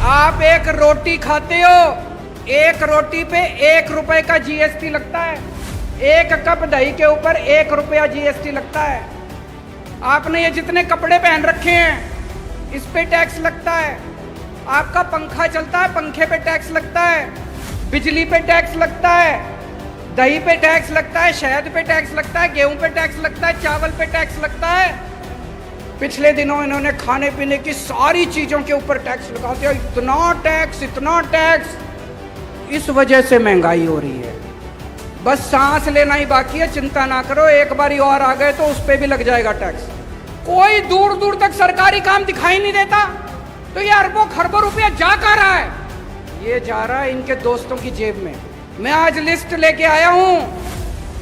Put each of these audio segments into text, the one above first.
आप एक रोटी खाते हो, एक रोटी पे 1 रुपए का जीएसटी लगता है। 1 कप दही के ऊपर 1 रुपया जीएसटी लगता है। आपने ये जितने कपड़े पहन रखे हैं इस पे टैक्स लगता है। आपका पंखा चलता है, पंखे पे टैक्स लगता है, बिजली पे टैक्स लगता है, दही पे टैक्स लगता है, शहद पे टैक्स लगता है, गेहूं पे टैक्स लगता है, चावल पे टैक्स लगता है। पिछले दिनों इन्होंने खाने पीने की सारी चीजों के ऊपर टैक्स लगा दिया। इतना टैक्स, इस वजह से महंगाई हो रही है। बस सांस लेना ही बाकी है, चिंता ना करो, एक बारी और आ गए तो उस पर भी लग जाएगा टैक्स। कोई दूर दूर तक सरकारी काम दिखाई नहीं देता, तो ये अरबों खरबों रुपया जा कहाँ रहा है? ये जा रहा है इनके दोस्तों की जेब में। मैं आज लिस्ट लेके आया हूं,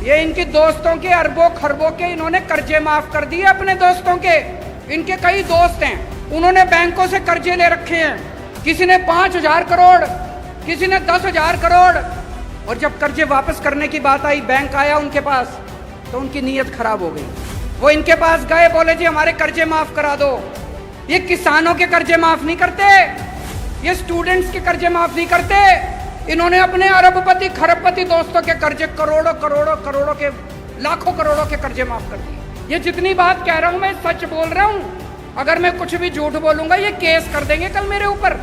ये इनके दोस्तों के अरबों खरबों के इन्होंने कर्जे माफ कर दिए अपने दोस्तों के। इनके कई दोस्त हैं, उन्होंने बैंकों से कर्जे ले रखे हैं। किसी ने 5,000 करोड़, किसी ने 10,000 करोड़। और जब कर्जे वापस करने की बात आई, बैंक आया उनके पास, तो उनकी नीयत खराब हो गई। वो इनके पास गए, बोले जी हमारे कर्जे माफ करा दो। ये किसानों के कर्जे माफ नहीं करते, ये स्टूडेंट्स के कर्जे माफ नहीं करते। इन्होंने अपने अरबपति खरबपति दोस्तों के कर्जे करोड़ों के लाखों करोड़ों के कर्जे माफ कर दिए। ये जितनी बात कह रहा हूं मैं सच बोल रहा हूं। अगर मैं कुछ भी झूठ बोलूंगा ये केस कर देंगे कल मेरे ऊपर।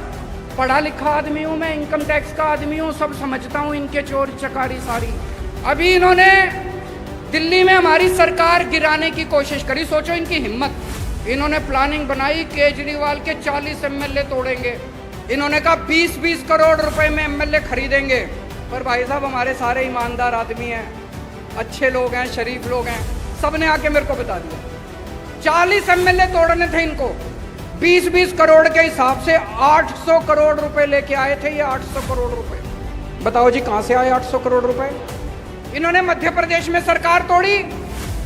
पढ़ा लिखा आदमी हूं मैं, इनकम टैक्स का आदमी हूं, सब समझता हूं इनके चोरी चकारी सारी। अभी इन्होंने दिल्ली में हमारी सरकार गिराने की कोशिश करी, सोचो इनकी हिम्मत। इन्होंने प्लानिंग बनाई, केजरीवाल के 40 एमएलए तोड़ेंगे। इन्होंने कहा 20-20 करोड़ रुपए में एमएलए खरीदेंगे। पर भाई साहब हमारे सारे ईमानदार आदमी हैं, अच्छे लोग हैं, शरीफ लोग हैं, सबने आके मेरे को बता दिया 40 एमएलए तोड़ने थे इनको। 20-20 करोड़ के हिसाब से 800 करोड़ रुपए लेके आए थे ये। 800 करोड़ रुपए, बताओ जी कहां से आए 800 करोड़ रुपए? इन्होंने मध्य प्रदेश में सरकार तोड़ी,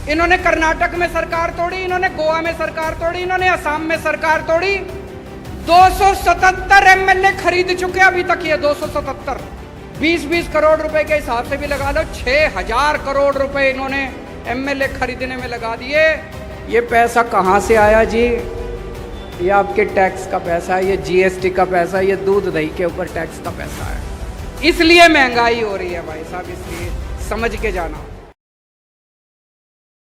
इन्होंने कर्नाटक में सरकार तोड़ी, इन्होंने गोवा में सरकार तोड़ी, इन्होंने असम में सरकार तोड़ी। 277 एमएलए खरीद चुके अभी तक ये। 277, 20-20 करोड़ रुपए के हिसाब से भी लगा लो, 6,000 करोड़ रुपए इन्होंने एमएलए खरीदने में लगा दिए। ये पैसा कहाँ से आया जी? ये आपके टैक्स का पैसा है, ये जीएसटी का पैसा है, ये दूध दही के ऊपर टैक्स का पैसा है। इसलिए महंगाई हो रही है भाई साहब, इसलिए समझ के जाना।